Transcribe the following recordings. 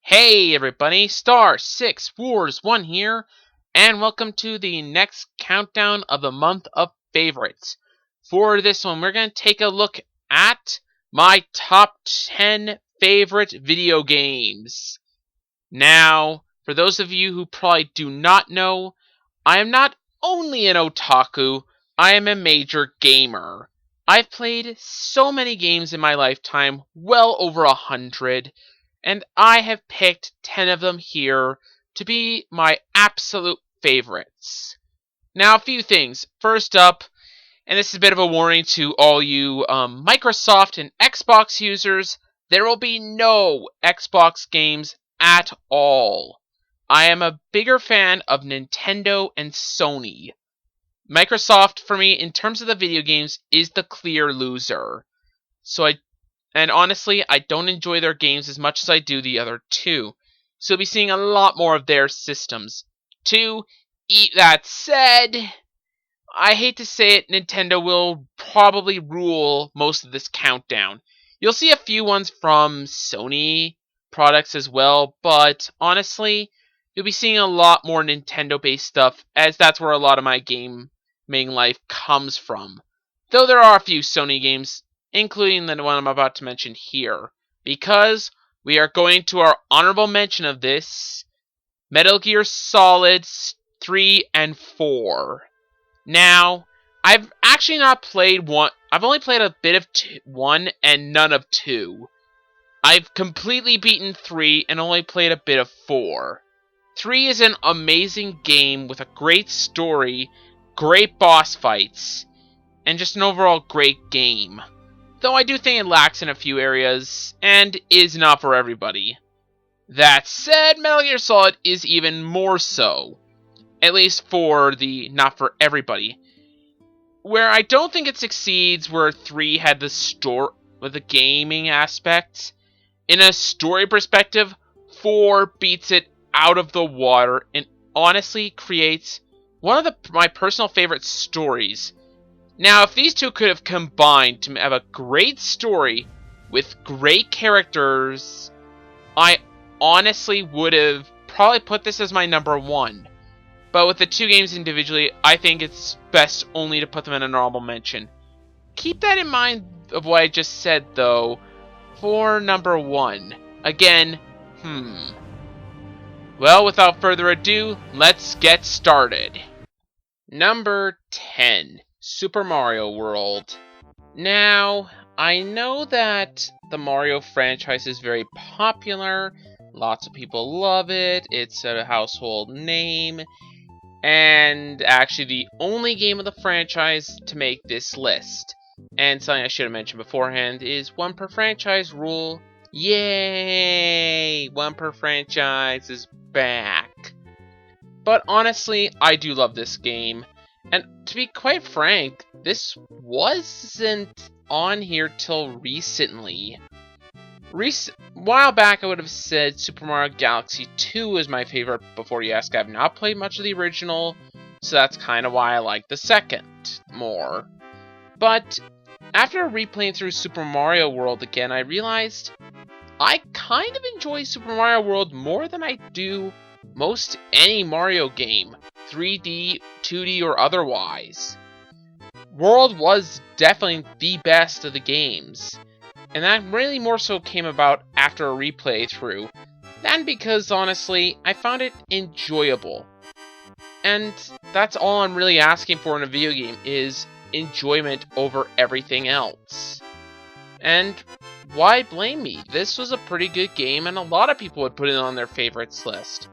Hey everybody, Star 6 Wars 1 here, and welcome to the next countdown of the month of favorites. For this one, we're going to take a look at my top 10 favorite video games. Now, for those of you who probably do not know, I am not only an otaku, I am a major gamer. I've played so many games in my lifetime, well over 100, and I have picked 10 of them here to be my absolute favorites. Now, a few things. First up, and this is a bit of a warning to all you Microsoft and Xbox users, there will be no Xbox games at all. I am a bigger fan of Nintendo and Sony. Microsoft, for me, in terms of the video games, is the clear loser. And honestly, I don't enjoy their games as much as I do the other two. So you'll be seeing a lot more of their systems. That said, I hate to say it, Nintendo will probably rule most of this countdown. You'll see a few ones from Sony products as well, but honestly, you'll be seeing a lot more Nintendo-based stuff, as that's where a lot of my gaming life comes from. Though there are a few Sony games, including the one I'm about to mention here, because we are going to our honorable mention of this, Metal Gear Solid 3 and 4. Now, I've actually not played one. I've only played a bit of 1 and none of 2. I've completely beaten 3 and only played a bit of 4. 3 is an amazing game with a great story, great boss fights, and just an overall great game. Though I do think it lacks in a few areas, and is not for everybody. That said, Metal Gear Solid is even more so. At least for the not for everybody. Where I don't think it succeeds where 3 had the story with the gaming aspect. In a story perspective, 4 beats it out of the water and honestly creates one of my personal favorite stories. Now, if these two could have combined to have a great story with great characters, I honestly would have probably put this as my number 1. But with the two games individually, I think it's best only to put them in an honorable mention. Keep that in mind of what I just said, though, for number 1. Again, Well, without further ado, let's get started. Number 10. Super Mario World. Now, I know that the Mario franchise is very popular, lots of people love it, it's a household name, and actually the only game of the franchise to make this list. And something I should have mentioned beforehand is 1 per franchise rule. Yay! 1 per franchise is back. But honestly, I do love this game. And to be quite frank, this wasn't on here till recently. A while back, I would have said Super Mario Galaxy 2 was my favorite. Before you ask, I've not played much of the original, so that's kind of why I like the second more. But after replaying through Super Mario World again, I realized I kind of enjoy Super Mario World more than I do most any Mario game, 3D, 2D, or otherwise. World was definitely the best of the games, and that really more so came about after a replay through, than because, honestly, I found it enjoyable. And that's all I'm really asking for in a video game, is enjoyment over everything else. And why blame me? This was a pretty good game, and a lot of people would put it on their favorites list.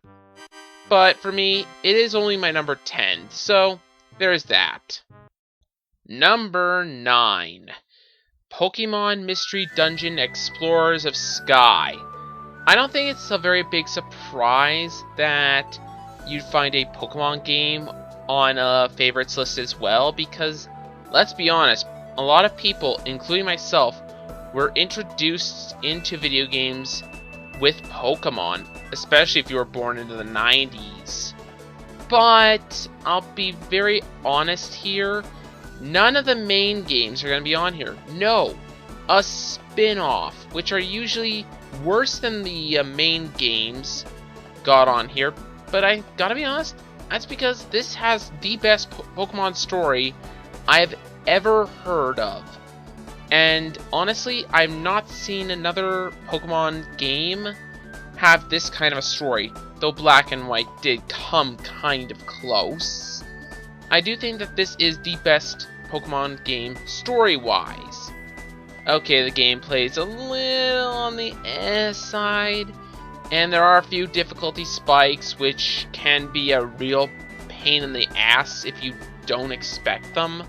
But for me, it is only my number 10, so there's that. Number 9. Pokemon Mystery Dungeon Explorers of Sky. I don't think it's a very big surprise that you'd find a Pokemon game on a favorites list as well, because, let's be honest, a lot of people, including myself, were introduced into video games with Pokemon, especially if you were born into the 90s. But I'll be very honest here, none of the main games are going to be on here. No, a spin-off, which are usually worse than the main games got on here. But I gotta be honest, that's because this has the best Pokemon story I've ever heard of. And honestly, I've not seen another Pokemon game have this kind of a story, though Black and White did come kind of close. I do think that this is the best Pokemon game story-wise. Okay, the gameplay is a little on the side, and there are a few difficulty spikes, which can be a real pain in the ass if you don't expect them.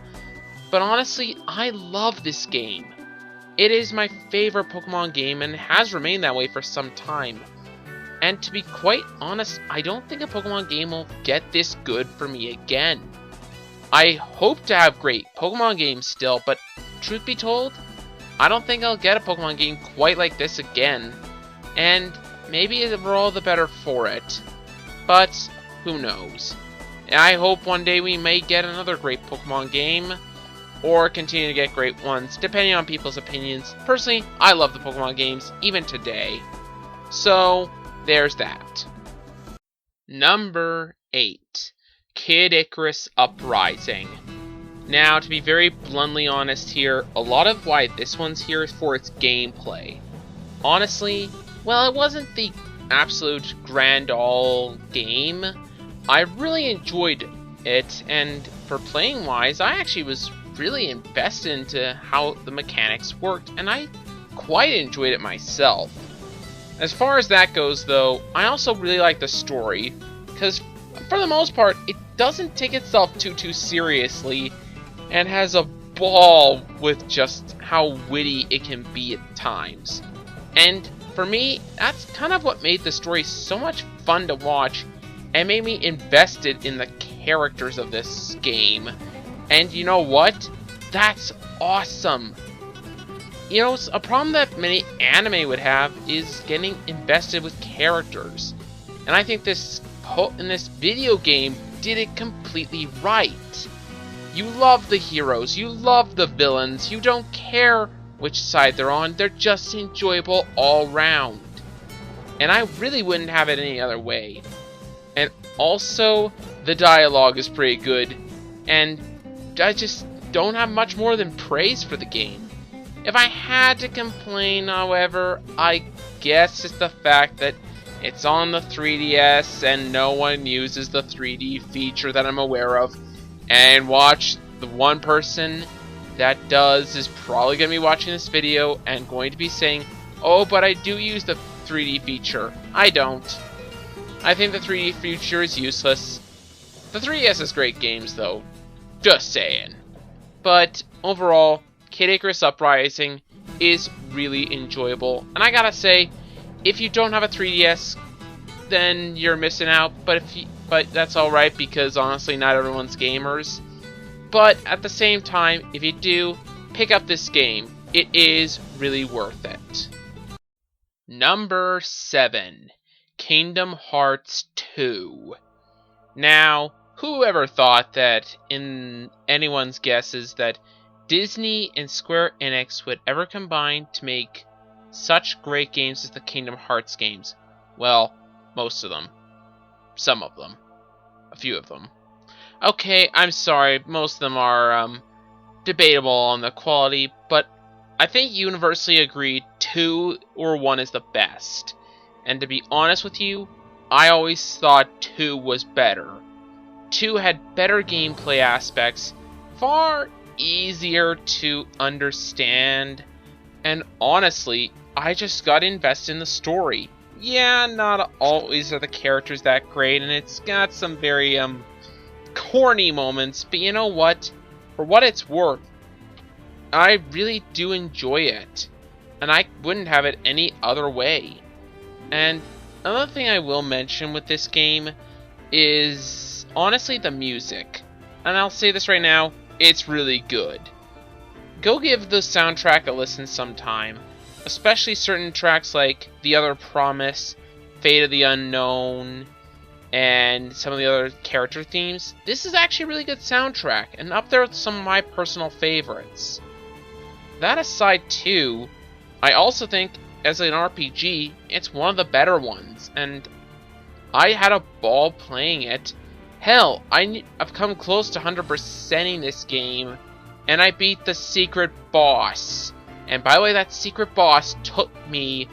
But honestly, I love this game. It is my favorite Pokemon game and has remained that way for some time. And to be quite honest, I don't think a Pokemon game will get this good for me again. I hope to have great Pokemon games still, but truth be told, I don't think I'll get a Pokemon game quite like this again. And maybe we're all the better for it. But who knows. I hope one day we may get another great Pokemon game, or continue to get great ones, depending on people's opinions. Personally, I love the Pokemon games, even today. So, there's that. Number 8. Kid Icarus Uprising. Now, to be very bluntly honest here, a lot of why this one's here is for its gameplay. Honestly, well, it wasn't the absolute grand all game. I really enjoyed it, and for playing wise, I actually was really invested into how the mechanics worked, and I quite enjoyed it myself. As far as that goes, though, I also really like the story, because for the most part, it doesn't take itself too seriously, and has a ball with just how witty it can be at times. And for me, that's kind of what made the story so much fun to watch, and made me invested in the characters of this game. And you know what? That's awesome! You know, a problem that many anime would have is getting invested with characters. And I think this in this video game did it completely right. You love the heroes, you love the villains, you don't care which side they're on, they're just enjoyable all round. And I really wouldn't have it any other way. And also, the dialogue is pretty good, and I just don't have much more than praise for the game. If I had to complain, however, I guess it's the fact that it's on the 3DS and no one uses the 3D feature that I'm aware of. And watch, the one person that does is probably going to be watching this video and going to be saying, oh, but I do use the 3D feature. I don't. I think the 3D feature is useless. The 3DS has great games, though. Just saying. But overall, Kid Icarus Uprising is really enjoyable. And I gotta say, if you don't have a 3DS, then you're missing out. But that's alright, because honestly, not everyone's gamers. But at the same time, if you do, pick up this game. It is really worth it. Number 7. Kingdom Hearts 2. Now, whoever thought that in anyone's guesses that Disney and Square Enix would ever combine to make such great games as the Kingdom Hearts games? Well, most of them. Some of them. A few of them. Okay, I'm sorry, most of them are debatable on the quality, but I think universally agreed 2 or 1 is the best. And to be honest with you, I always thought 2 was better. 2 had better gameplay aspects, far easier to understand, and honestly, I just got invested in the story. Yeah, not always are the characters that great, and it's got some very corny moments, but you know what? For what it's worth, I really do enjoy it, and I wouldn't have it any other way. And another thing I will mention with this game is honestly the music. And I'll say this right now, it's really good. Go give the soundtrack a listen sometime, especially certain tracks like The Other Promise, Fate of the Unknown, and some of the other character themes. This is actually a really good soundtrack, and up there with some of my personal favorites. that aside too, I also think as an RPG, it's one of the better ones, and I had a ball playing it. Hell, I've come close to 100%ing this game, and I beat the secret boss. And by the way, that secret boss took me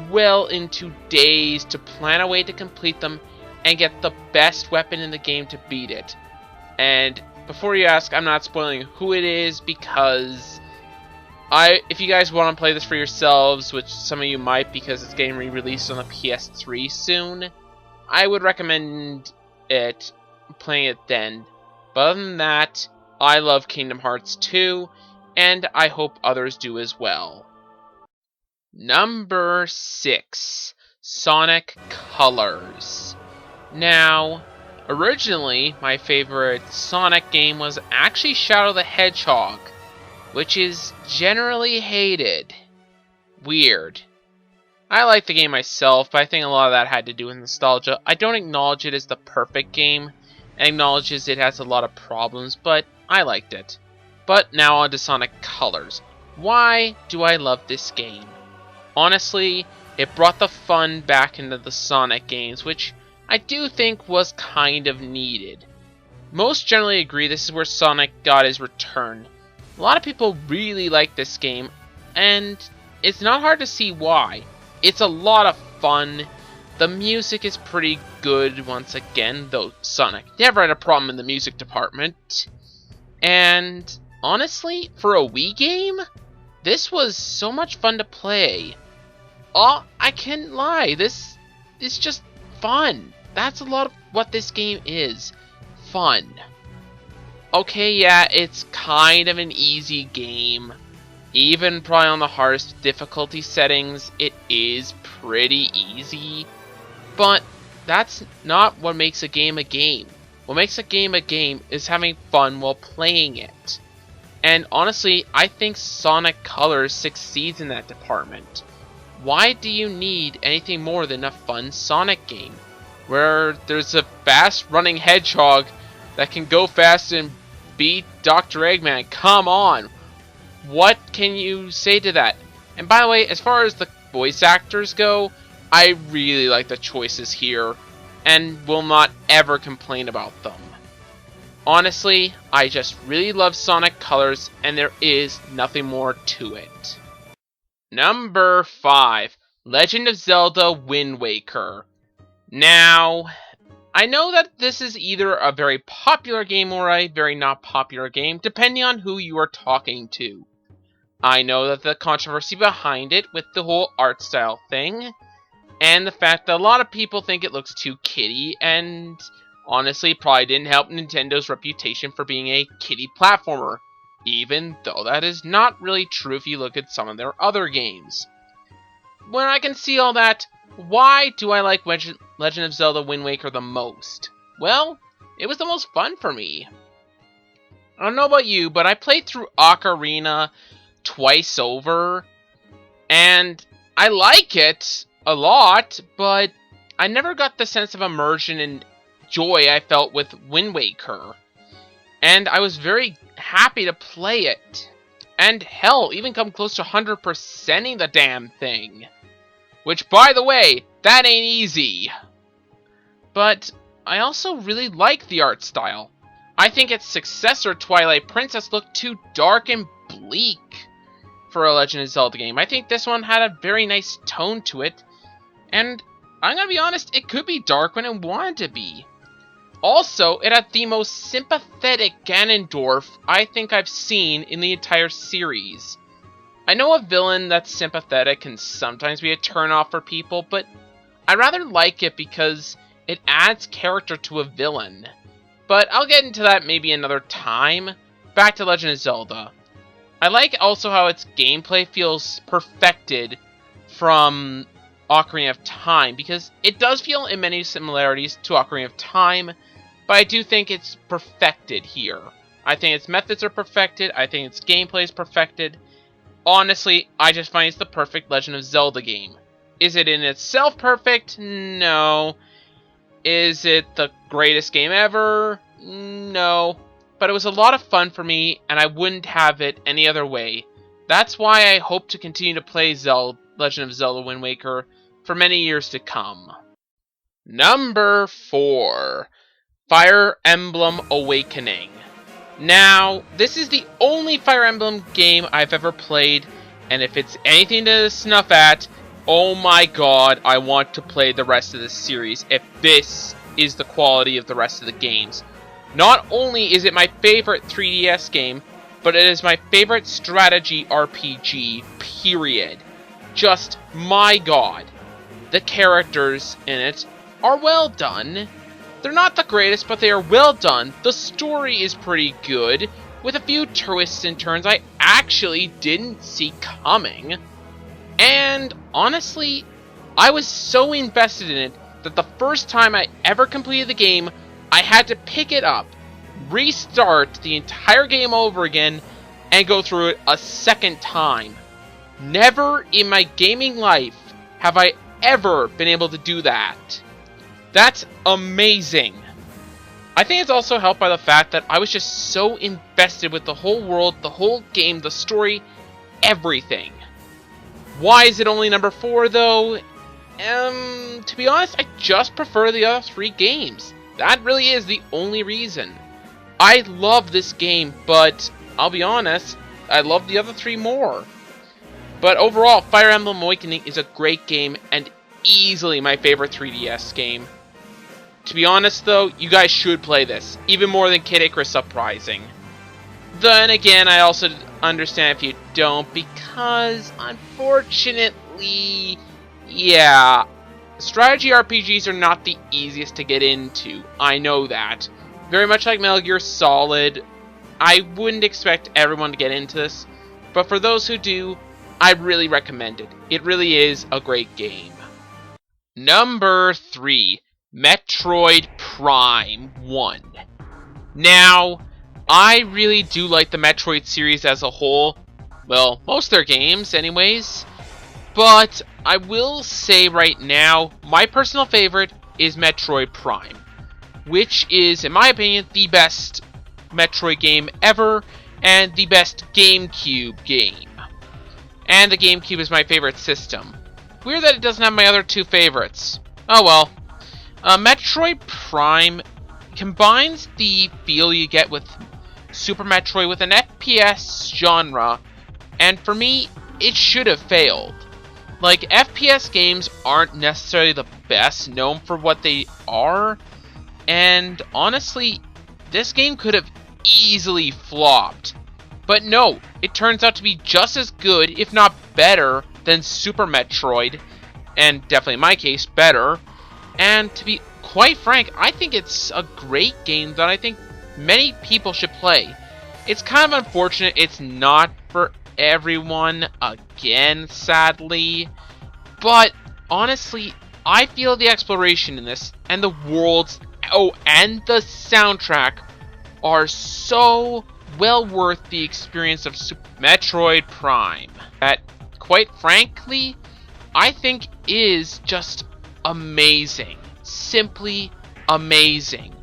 well into days to plan a way to complete them and get the best weapon in the game to beat it. And before you ask, I'm not spoiling who it is because if you guys want to play this for yourselves, which some of you might because it's getting re-released on the PS3 soon, I would recommend playing it then. But other than that, I love Kingdom Hearts 2, and I hope others do as well. Number 6, Sonic Colors. Now, originally, my favorite Sonic game was actually Shadow the Hedgehog, which is generally hated. Weird. I like the game myself, but I think a lot of that had to do with nostalgia. I don't acknowledge it as the perfect game, and acknowledges it has a lot of problems, but I liked it. But now on to Sonic Colors. Why do I love this game? Honestly, it brought the fun back into the Sonic games, which I do think was kind of needed. Most generally agree this is where Sonic got his return. A lot of people really like this game, and it's not hard to see why. It's a lot of fun. The music is pretty good once again, though Sonic never had a problem in the music department. And honestly, for a Wii game, this was so much fun to play. Oh, I can't lie, this is just fun. That's a lot of what this game is. Fun. Okay, yeah, it's kind of an easy game. Even probably on the hardest difficulty settings, it is pretty easy. But that's not what makes a game a game. What makes a game is having fun while playing it. And honestly, I think Sonic Colors succeeds in that department. Why do you need anything more than a fun Sonic game, where there's a fast running hedgehog that can go fast and beat Dr. Eggman? Come on! What can you say to that? And by the way, as far as the voice actors go, I really like the choices here, and will not ever complain about them. Honestly, I just really love Sonic Colors, and there is nothing more to it. Number 5, Legend of Zelda Wind Waker. Now, I know that this is either a very popular game or a very not popular game, depending on who you are talking to. I know that the controversy behind it with the whole art style thing, and the fact that a lot of people think it looks too kiddie, and honestly probably didn't help Nintendo's reputation for being a kiddie platformer, even though that is not really true if you look at some of their other games. When I can see all that, why do I like Legend of Zelda Wind Waker the most? Well, it was the most fun for me. I don't know about you, but I played through Ocarina twice over, and I like it a lot, but I never got the sense of immersion and joy I felt with Wind Waker. And I was very happy to play it. And hell, even come close to 100%ing the damn thing. Which, by the way, that ain't easy. But I also really like the art style. I think its successor, Twilight Princess, looked too dark and bleak for a Legend of Zelda game. I think this one had a very nice tone to it. And I'm gonna be honest, it could be dark when it wanted to be. Also, it had the most sympathetic Ganondorf I think I've seen in the entire series. I know a villain that's sympathetic can sometimes be a turnoff for people, but I rather like it because it adds character to a villain. But I'll get into that maybe another time. Back to Legend of Zelda. I like also how its gameplay feels perfected from Ocarina of Time, because it does feel in many similarities to Ocarina of Time, but I do think it's perfected here. I think its methods are perfected, I think its gameplay is perfected. Honestly, I just find it's the perfect Legend of Zelda game. Is it in itself perfect? No. Is it the greatest game ever? No. But but it was a lot of fun for me, and I wouldn't have it any other way. That's why I hope to continue to play Legend of Zelda Wind Waker for many years to come. Number 4. Fire Emblem Awakening. Now, this is the only Fire Emblem game I've ever played, and if it's anything to snuff at, oh my god, I want to play the rest of this series if this is the quality of the rest of the games. Not only is it my favorite 3DS game, but it is my favorite strategy RPG, period. Just, my god. The characters in it are well done. They're not the greatest, but they are well done. The story is pretty good, with a few twists and turns I actually didn't see coming. And honestly, I was so invested in it that the first time I ever completed the game, I had to pick it up, restart the entire game over again, and go through it a second time. Never in my gaming life have I ever been able to do that. That's amazing. I think it's also helped by the fact that I was just so invested with the whole world, the whole game, the story, everything. Why is it only number 4 though? To be honest, I just prefer the other 3 games. That really is the only reason. I love this game, but I'll be honest, I love the other 3 more. But overall, Fire Emblem Awakening is a great game and easily my favorite 3DS game. To be honest though, you guys should play this, even more than Kid Icarus Uprising. Then again, I also understand if you don't, because unfortunately, yeah, strategy RPGs are not the easiest to get into. I know that. Very much like Metal Gear Solid, I wouldn't expect everyone to get into this, but for those who do, I really recommend it. It really is a great game. Number 3. Metroid Prime 1. Now, I really do like the Metroid series as a whole. Well, most of their games anyways. But I will say right now, my personal favorite is Metroid Prime, which is, in my opinion, the best Metroid game ever, and the best GameCube game. And the GameCube is my favorite system. Weird that it doesn't have my other 2 favorites. Oh well. Metroid Prime combines the feel you get with Super Metroid with an FPS genre, and for me, it should have failed. Like, FPS games aren't necessarily the best known for what they are, and honestly, this game could have easily flopped. But no, it turns out to be just as good, if not better, than Super Metroid, and definitely in my case, better. And to be quite frank, I think it's a great game that I think many people should play. It's kind of unfortunate it's not for everyone, again, sadly. But honestly, I feel the exploration in this, and the worlds, and the soundtrack are so well worth the experience of Super Metroid Prime. That, quite frankly, I think is just amazing. Simply amazing.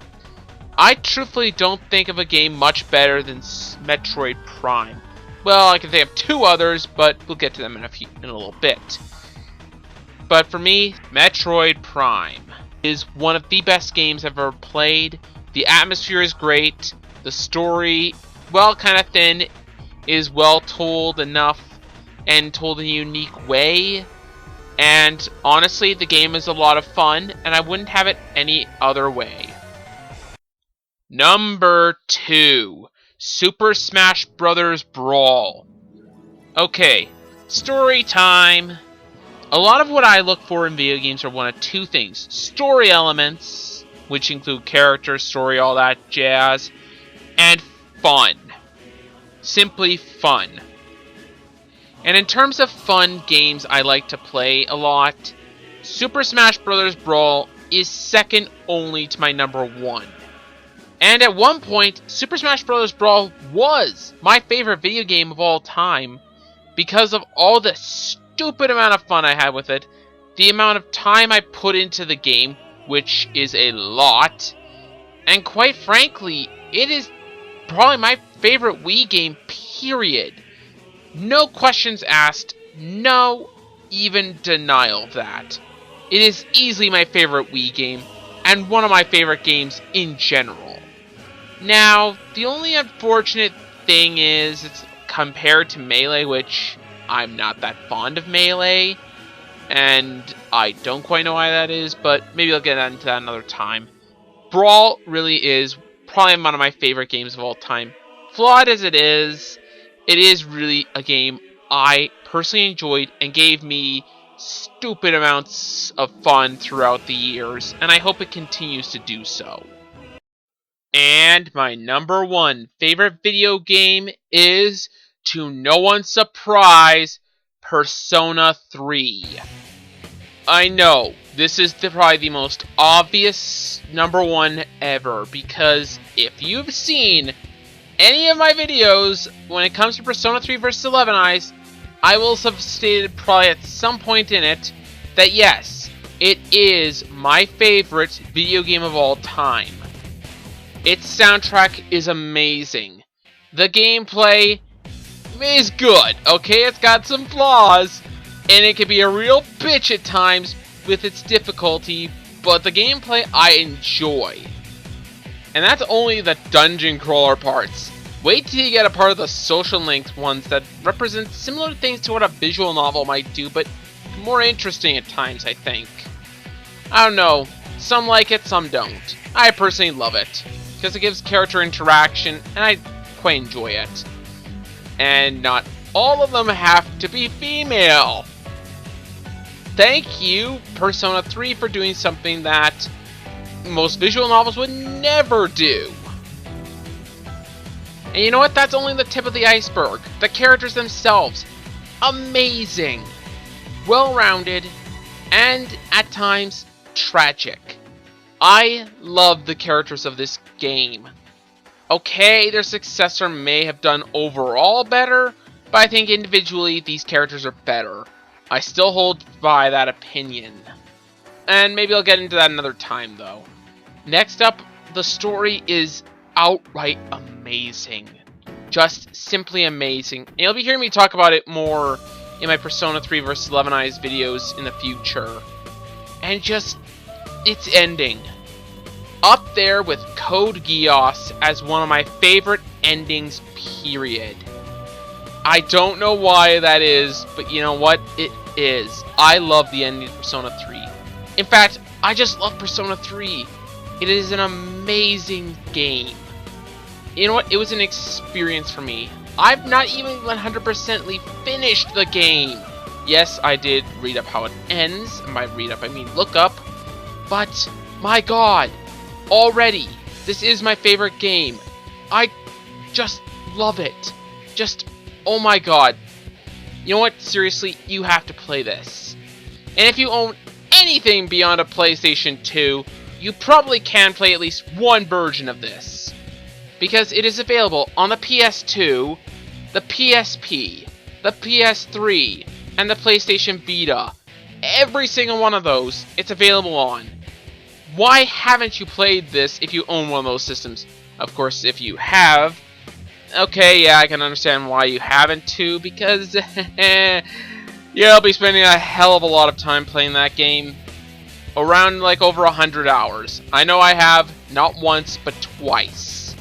I truthfully don't think of a game much better than Metroid Prime. Well, I can think of 2 others, but we'll get to them in a little bit. But for me, Metroid Prime is one of the best games I've ever played. The atmosphere is great. The story, well, kind of thin, is well told enough and told in a unique way. And honestly, the game is a lot of fun, and I wouldn't have it any other way. Number 2. Super Smash Bros. Brawl. Okay, story time. A lot of what I look for in video games are one of 2 things. Story elements, which include character, story, all that jazz, and fun. Simply fun. And in terms of fun games I like to play a lot, Super Smash Bros. Brawl is second only to my number 1. And at one point, Super Smash Bros. Brawl was my favorite video game of all time because of all the stupid amount of fun I had with it, the amount of time I put into the game, which is a lot, and quite frankly, it is probably my favorite Wii game, period. No questions asked, no even denial of that. It is easily my favorite Wii game, and one of my favorite games in general. Now, the only unfortunate thing is, it's compared to Melee, which I'm not that fond of Melee, and I don't quite know why that is, but maybe I'll get into that another time. Brawl really is probably one of my favorite games of all time. Flawed as it is really a game I personally enjoyed and gave me stupid amounts of fun throughout the years, and I hope it continues to do so. And my number one favorite video game is, to no one's surprise, Persona 3. I know, this is probably the most obvious number one ever, because if you've seen any of my videos when it comes to Persona 3 vs. 11 Eyes, I will have stated probably at some point in it that yes, it is my favorite video game of all time. Its soundtrack is amazing. The gameplay is good, okay? It's got some flaws, and it can be a real bitch at times with its difficulty, but the gameplay I enjoy. And that's only the dungeon crawler parts. Wait till you get a part of the social linked ones that represent similar things to what a visual novel might do, but more interesting at times, I think. I don't know, some like it, some don't. I personally love it, because it gives character interaction, and I quite enjoy it. And not all of them have to be female. Thank you, Persona 3, for doing something that most visual novels would never do. And you know what? That's only the tip of the iceberg. The characters themselves, amazing, well-rounded, and at times tragic. I love the characters of this game. Okay, their successor may have done overall better, but I think individually these characters are better. I still hold by that opinion. And maybe I'll get into that another time, though. Next up, the story is outright amazing. Just simply amazing. And you'll be hearing me talk about it more in my Persona 3 vs. 11 Eyes videos in the future. And just, its ending. Up there with Code Geass as one of my favorite endings, period. I don't know why that is, but you know what? It is. I love the ending of Persona 3. In fact, I just love Persona 3. It is an amazing game. You know what? It was an experience for me. I've not even 100%ly finished the game. Yes, I did read up how it ends. And by read up, I mean look up. But, my god, already, this is my favorite game. I just love it. Just, oh my god. You know what? Seriously, you have to play this. And if you own anything beyond a PlayStation 2, you probably can play at least one version of this. Because it is available on the PS2, the PSP, the PS3, and the PlayStation Vita. Every single one of those, it's available on. Why haven't you played this if you own one of those systems? Of course, if you have, okay, yeah, I can understand why you haven't too, because you'll be spending a hell of a lot of time playing that game. Around like over 100 hours. I know I have, not once, but twice.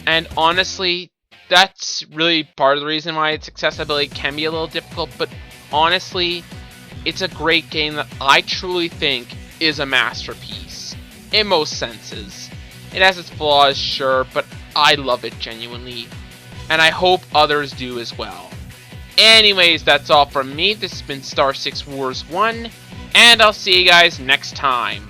And honestly, that's really part of the reason why its accessibility can be a little difficult, but honestly, it's a great game that I truly think is a masterpiece. In most senses. It has its flaws, sure, but I love it genuinely. And I hope others do as well. Anyways, that's all from me. This has been Star 6 Wars 1. And I'll see you guys next time.